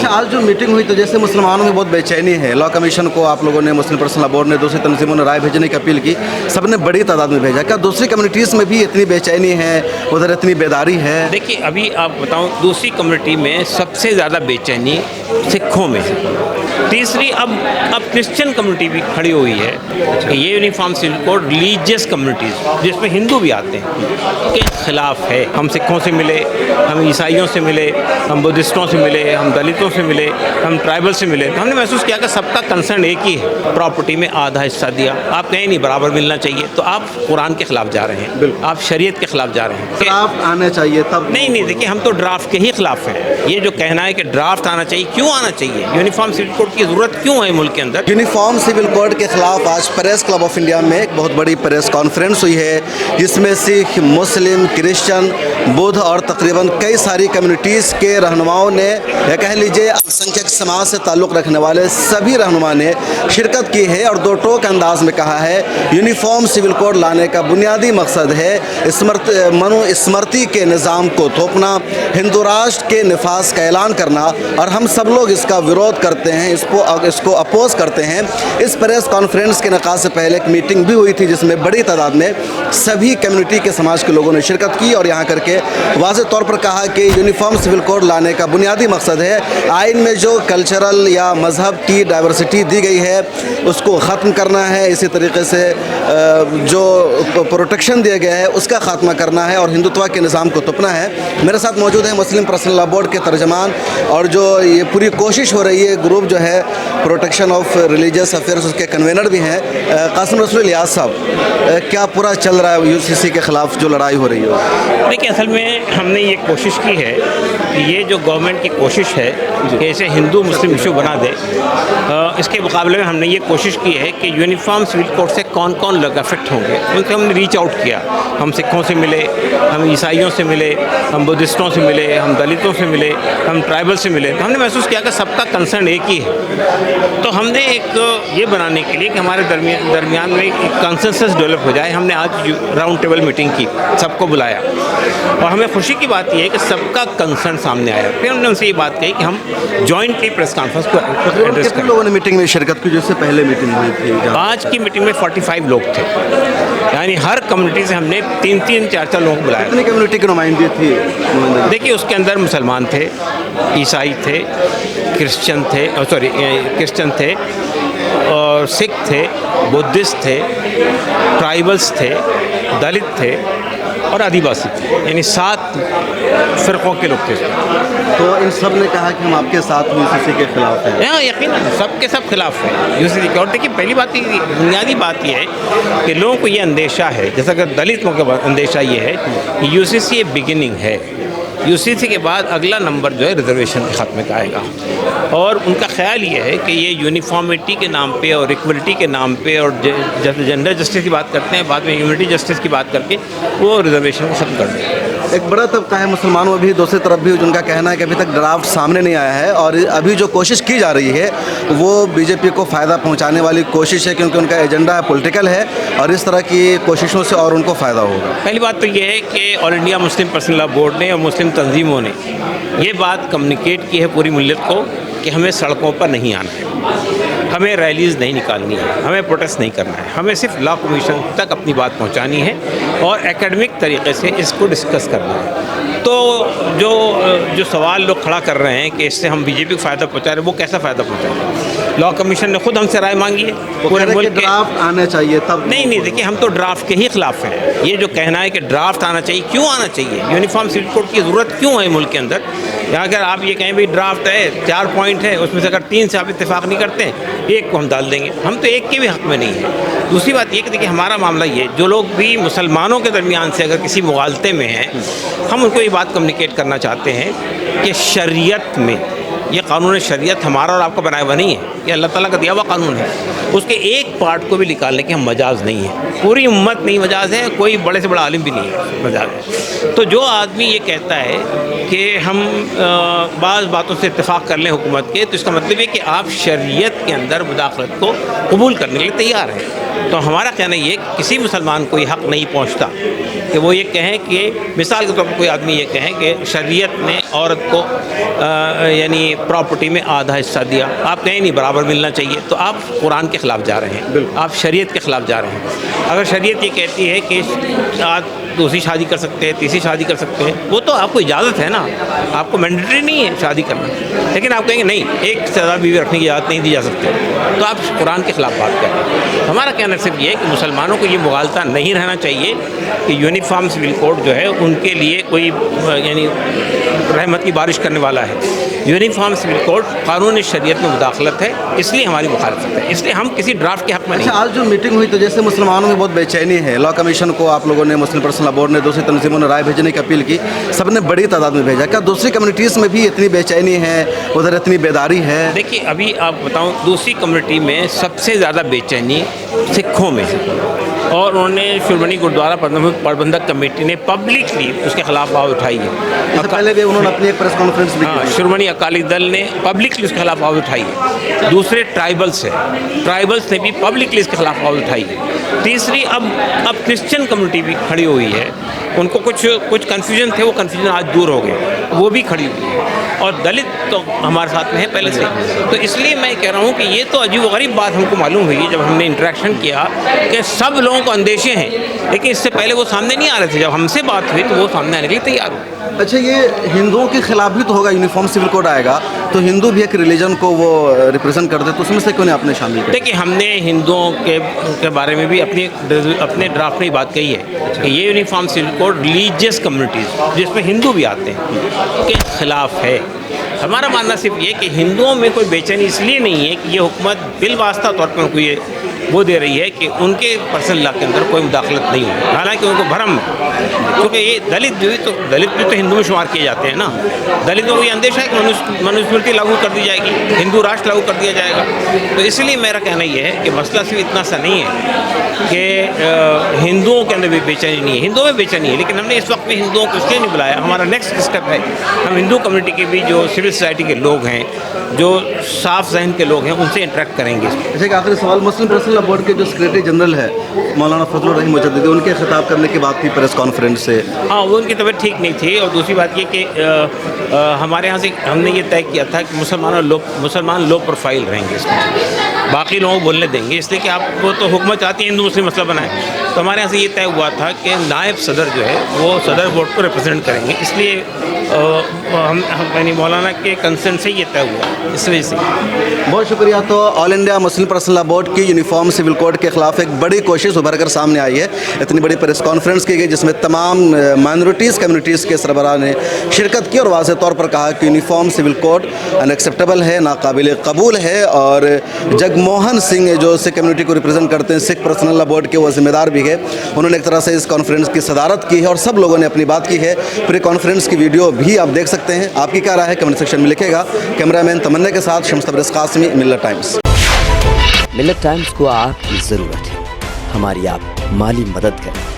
अच्छा, आज जो मीटिंग हुई तो जैसे मुसलमानों में बहुत बेचैनी है, लॉ कमीशन को आप लोगों ने, मुस्लिम पर्सनल लॉ बोर्ड ने, दूसरी तंजीमों ने राय भेजने की अपील की, सबने बड़ी तादाद में भेजा। क्या दूसरी कम्युनिटीज़ में भी इतनी बेचैनी है, उधर इतनी बेदारी है? देखिए, अभी आप बताऊं, दूसरी कम्युनिटी में सबसे ज़्यादा बेचैनी सिखों में है। तीसरी अब क्रिश्चियन कम्युनिटी भी खड़ी हुई है कि ये uniform civil code religious communities जिसमें हिंदू भी आते हैं के ख़िलाफ़ है। हम सिखों से मिले, हम ईसाइयों से मिले, हम बुद्धिस्टों से मिले, हम दलितों से मिले, हम ट्राइबल से मिले, तो हमने महसूस किया कि सबका कंसर्न एक ही है। प्रॉपर्टी में आधा हिस्सा दिया, आप कहें नहीं बराबर मिलना चाहिए, तो आप कुरान के ख़िलाफ़ जा रहे हैं, आप शरीयत के ख़िलाफ़ जा रहे हैं। ड्राफ्ट आने चाहिए तब? नहीं, देखिए, हम तो ड्राफ्ट के ही खिलाफ हैं। ये जो कहना है कि ड्राफ्ट आना चाहिए, क्यों आना चाहिए? यूनिफॉर्म सिविल कोड की ज़रूरत क्यों है मुल्क के अंदर? यूनिफॉर्म सिविल कोड के खिलाफ आज प्रेस क्लब ऑफ इंडिया में एक बहुत बड़ी प्रेस कॉन्फ्रेंस हुई है, जिसमें सिख, मुस्लिम, क्रिश्चियन, बुद्ध और तकरीबन कई सारी कम्युनिटीज़ के रहनुमाओं ने, या कह लीजिए अल्पसंख्यक समाज से ताल्लुक़ रखने वाले सभी रहनुमा ने शिरकत की है और दो टोक अंदाज में कहा है यूनिफॉर्म सिविल कोड लाने का बुनियादी मकसद है मनुस्मृति के निज़ाम को थोपना, हिंदू राष्ट्र के निफाज का ऐलान करना, और हम सब लोग इसका विरोध करते हैं, इसको अपोज करते हैं। इस प्रेस कॉन्फ्रेंस के इनेकाद से पहले एक मीटिंग भी हुई थी, जिसमें बड़ी तादाद में सभी कम्युनिटी के समाज के लोगों ने शिरकत की और यहाँ करके वाज़ेह तौर पर कहा कि यूनिफॉर्म सिविल कोड लाने का बुनियादी मकसद है आइन में जो कल्चरल या मज़हब की डाइवर्सिटी दी गई है उसको ख़त्म करना है, इसी तरीके से जो प्रोटेक्शन दिया गया है उसका ख़ात्मा करना है और हिंदुत्व के निज़ाम को थोपना है। मेरे साथ मौजूद है मुस्लिम पर्सनल लॉ बोर्ड के तर्जमान और जो ये पूरी कोशिश हो रही है, ग्रुप जो है प्रोटेक्शन ऑफ रिलीजियस अफेयर्स, उसके कन्वेनर भी हैं कासिम रसूल इलियास साहब। क्या पूरा चल रहा है यूसीसी के ख़िलाफ़ जो लड़ाई हो रही है? देखिए, असल में हमने ये कोशिश की है कि ये जो गवर्नमेंट की कोशिश है कि इसे हिंदू मुस्लिम इशू बना दे, इसके मुकाबले में हमने ये कोशिश की है कि यूनिफॉर्म सिविल कोड से कौन कौन लोग अफेक्ट होंगे उनसे हमने रीच आउट किया। हम सिखों से मिले, हम ईसाइयों से मिले, हम बुद्धिस्टों से मिले, हम दलितों से मिले, हम ट्राइबल से मिले, तो हमने महसूस किया कि सबका कंसर्न एक ही है। तो हमने एक ये बनाने के लिए कि हमारे दरमियान में एक कंसेंसस डेवलप हो जाए, हमने आज राउंड टेबल मीटिंग की, सबको बुलाया और हमें खुशी की बात यह है कि सबका कंसर्न सामने आया। फिर हमने उनसे ये बात कही कि हम जॉइंटली प्रेस कॉन्फ्रेंस को एड्रेस करें। लोगों ने मीटिंग में शिरकत की जिससे पहले मीटिंग हुई थी? आज की मीटिंग में 45 लोग थे, यानी हर कम्युनिटी से हमने 3-3, 4-4 लोगों को बुलाया। कितनी कम्युनिटी के नुमाइंदे थी? देखिए, उसके अंदर मुसलमान थे, ईसाई थे, क्रिश्चियन थे और सिख थे, बुद्धिस्ट थे, ट्राइबल्स थे, दलित थे और आदिवासी थे, यानी 7 फ़िरक़ों के लोग थे। तो इन सब ने कहा कि हम आपके साथ यूसीसी के खिलाफ हैं? हाँ, यकीनन सब के सब खिलाफ है यूसीसी के। और देखिए, पहली बात बुनियादी बात यह है कि लोगों को ये अंदेशा है, जैसा कि दलितों का अंदेशा ये है कि यूसीसी एक बिगिनिंग है, यूसीसी के बाद अगला नंबर जो है रिजर्वेशन के खात्मे का आएगा। और उनका ख्याल ये है कि ये यूनिफॉर्मिटी के नाम पे और इक्वलिटी के नाम पे और जेंडर जस्टिस की बात करते हैं, बाद में ह्यूमनिटी जस्टिस की बात करके वो रिजर्वेशन को ख़त्म कर देंगे। एक बड़ा तबका है मुसलमानों में भी, दूसरी तरफ भी, जिनका कहना है कि अभी तक ड्राफ्ट सामने नहीं आया है और अभी जो कोशिश की जा रही है वो बीजेपी को फ़ायदा पहुंचाने वाली कोशिश है, क्योंकि उनका एजेंडा पॉलिटिकल है और इस तरह की कोशिशों से और उनको फ़ायदा होगा। पहली बात तो ये है कि all India Muslim personal law board ने और मुस्लिम तंजीमों ने ये बात कम्युनिकेट की है पूरी मिल्लत को कि हमें सड़कों पर नहीं आना है, हमें रैलीज़ नहीं निकालनी है, हमें प्रोटेस्ट नहीं करना है, हमें सिर्फ लॉ कमीशन तक अपनी बात पहुंचानी है और एकेडमिक तरीके से इसको डिस्कस करना है। तो जो सवाल लोग खड़ा कर रहे हैं कि इससे हम बीजेपी को फ़ायदा पहुंचा रहे हैं, वो कैसा फ़ायदा पहुंचाएंगे? लॉ कमीशन ने खुद हमसे राय मांगी है, पूरे मुल्क के ड्राफ्ट आने चाहिए तब। नहीं, देखिए, हम तो ड्राफ्ट के ही खिलाफ हैं। ये जो कहना है कि ड्राफ्ट आना चाहिए, क्यों आना चाहिए? यूनिफॉर्म सिविल कोड की ज़रूरत क्यों है मुल्क के अंदर? या अगर आप ये कहें भाई ड्राफ्ट है, 4 पॉइंट है, उसमें से अगर 3 से आप इत्तेफाक नहीं करते हैं, एक को हम डाल देंगे। हम तो एक के भी हक़ में नहीं है। दूसरी बात ये कि देखिए, हमारा मामला ये, जो लोग भी मुसलमानों के दरमियान से अगर किसी मुगालते में हैं, हम उनको ये बात कम्युनिकेट करना चाहते हैं कि शरीयत में ये कानून शरीयत हमारा और आपका बनाया हुआ नहीं है, ये अल्लाह ताला का दिया हुआ कानून है। उसके एक पार्ट को भी निकालने के हम मजाज नहीं है, पूरी उम्मत नहीं मजाज है, कोई बड़े से बड़ा आलिम भी नहीं है मजाज है। तो जो आदमी ये कहता है कि हम बाज़ बातों से इत्तेफाक कर लें हुकूमत के, तो इसका मतलब है कि आप शरीयत के अंदर मुदाखलत को कबूल करने के लिए तैयार हैं। तो हमारा कहना ये किसी मुसलमान को ये हक़ नहीं पहुँचता कि वो ये कहें कि मिसाल के तौर पर कोई आदमी ये कहें कि शरीयत ने عورت کو یعنی پراپرٹی میں آدھا حصہ دیا. آپ کہیں نہیں برابر ملنا چاہیے, تو آپ قرآن کے خلاف جا رہے ہیں, آپ شریعت کے خلاف جا رہے ہیں. اگر شریعت یہ کہتی ہے کہ آپ دوسری شادی کر سکتے ہیں, تیسری شادی کر سکتے ہیں, وہ تو آپ کو اجازت ہے نا, آپ کو مینڈیٹری نہیں ہے شادی کرنا, لیکن آپ کہیں گے نہیں ایک سے زیادہ بیوی رکھنے کی اجازت نہیں دی جا سکتی, تو آپ قرآن کے خلاف بات کر رہے ہیں. ہمارا کہنا صرف یہ ہے کہ مسلمانوں کو یہ مغالطہ نہیں رہنا چاہیے کہ یونیفارم سول کوڈ جو ہے ان کے لیے کوئی یعنی رحمت کی بارش کرنے والا ہے. یونیفارم سول کوڈ قانون شریعت میں مداخلت ہے, اس لیے ہماری مخالفت ہے, اس لیے ہم کسی ڈرافٹ کے حق میں نہیں. آج جو میٹنگ ہوئی تو جیسے مسلمانوں میں بہت بے چینی ہے, لا کمیشن کو آپ لوگوں نے, مسلم پرسنل لا بورڈ نے, دوسری تنظیموں نے رائے بھیجنے کی اپیل کی, سب نے بڑی تعداد میں بھیجا. کیا دوسری کمیونٹیز میں بھی اتنی بے چینی ہے, ادھر اتنی بیداری ہے؟ دیکھیے ابھی آپ بتاؤں, دوسری کمیونٹی میں سب سے زیادہ بے چینی سکھوں میں ہے, اور انہوں نے شرومنی گردوارا پربندھک کمیٹی نے پبلکلی اس کے خلاف آواز اٹھائی ہے. اس سے پہلے بھی انہوں نے اپنی ایک پریس کانفرنس بھی کی. شرومنی اکالی دل نے پبلکلی اس کے خلاف آواز اٹھائی ہے. دوسرے ٹرائبلس نے بھی پبلکلی اس کے خلاف آواز اٹھائی ہے. تیسری اب کرسچن کمیونٹی بھی کھڑی ہوئی ہے, ان کو کچھ کنفیوژن تھے, وہ کنفیوژن آج دور ہو گئے, وہ بھی کھڑی ہوئی ہے. اور دلت تو ہمارے ساتھ میں ہے پہلے سے. تو اس لیے میں کہہ رہا ہوں کہ یہ تو عجیب و غریب بات ہم کو معلوم ہوئی جب ہم نے انٹریکشن کیا کہ سب لوگوں کو اندیشے ہیں, لیکن اس سے پہلے وہ سامنے نہیں آ رہے تھے. جب ہم سے بات ہوئی تو وہ سامنے آنے کے لیے تیار ہوئے. اچھا, یہ ہندوؤں کے خلاف بھی تو ہوگا, یونیفارم سول کوڈ آئے گا تو ہندو بھی ایک ریلیجن کو وہ ریپرزینٹ کرتے, تو اس میں سے کیوں نہیں آپ نے شامل کیا؟ دیکھیے ہم نے ہندوؤں کے بارے میں بھی اپنے ڈرافٹ میں بات کہی ہے کہ یہ uniform civil code religious communities جس میں ہندو بھی آتے ہیں کے خلاف ہے. ہمارا ماننا صرف یہ کہ ہندوؤں میں کوئی بے چینی اس لیے نہیں ہے کہ یہ حکومت بالواسطہ طور پر ان کو یہ وہ دے رہی ہے کہ ان کے پرسنل لا کے اندر کوئی مداخلت نہیں ہو, حالانکہ ان کو بھرم ہے, کیونکہ یہ دلت بھی تو ہندو میں شمار کیے جاتے ہیں نا. دلتوں کو یہ اندیشہ ہے کہ منوسمرتی لاگو کر دی جائے گی, ہندو راشٹر لاگو کر دیا جائے گا. تو اس لیے میرا کہنا یہ ہے کہ مسئلہ صرف اتنا سا نہیں ہے کہ ہندوؤں کے اندر بھی بے چینی نہیں ہے, ہندوؤں میں بے چینی ہے, لیکن ہم نے اس وقت میں ہندوؤں کو اس لیے نہیں بلایا. ہمارا نیکسٹ اسٹیپ ہے ہم ہندو کمیونٹی کے بھی جو سول سوسائٹی کے لوگ ہیں, جو صاف ذہن کے لوگ ہیں, ان سے انٹریکٹ کریں گے. جیسے ایک آخری سوال, مسلم پرسنل لا بورڈ کے جو سیکریٹری جنرل ہے مولانا فضل الرحیم مجددی, ان کے خطاب کرنے کی بات تھی پریس کانفرنس سے. ہاں, وہ ان کی طبیعت ٹھیک نہیں تھی. اور دوسری بات یہ کہ ہمارے یہاں سے ہم نے یہ طے کیا تھا کہ مسلمان لو پروفائل رہیں گے اس میں, باقی لوگوں کو بولنے دیں گے, اس لیے کہ آپ کو تو حکومت چاہتی ہے ہندو مسلم مسئلہ بنائے. تو ہمارے یہاں سے یہ طے ہوا تھا کہ نائب صدر جو ہے وہ صدر بورڈ کو ریپرزینٹ کریں گے, اس لیے ہم یعنی مولانا کے کنسرن سے یہ طے ہوا, اس وجہ سے. بہت شکریہ. تو آل انڈیا مسلم پرسنل لا بورڈ کی یونیفارم سول کوڈ کے خلاف ایک بڑی کوشش ابھر کر سامنے آئی ہے. اتنی بڑی پریس کانفرنس کی گئی جس میں تمام مائنورٹیز کمیونٹیز کے سربراہ نے شرکت کی اور واضح طور پر کہا کہ یونیفارم سول کوڈ انیکسیپٹیبل ہے, ناقابل قبول ہے. اور جگ موہن سنگھ جو سکھ کمیونٹی کو ریپرزینٹ کرتے ہیں, سکھ پرسنل لا بورڈ کے وہ ذمہ دار بھی ہے, انہوں نے ایک طرح سے اس کانفرنس کی صدارت کی ہے اور سب لوگوں نے اپنی بات کی ہے. پوری کانفرنس کی ویڈیو بھی آپ دیکھ سکتے ہیں. آپ کی کیا رائے ہے کمنٹ سیکشن میں لکھے گا. کیمرہ مین تمنا کے ساتھ شمس تبریز قاسمی, ملت ٹائمز. ملت ٹائمز کو آپ کی ضرورت ہے, ہماری آپ مالی مدد کریں.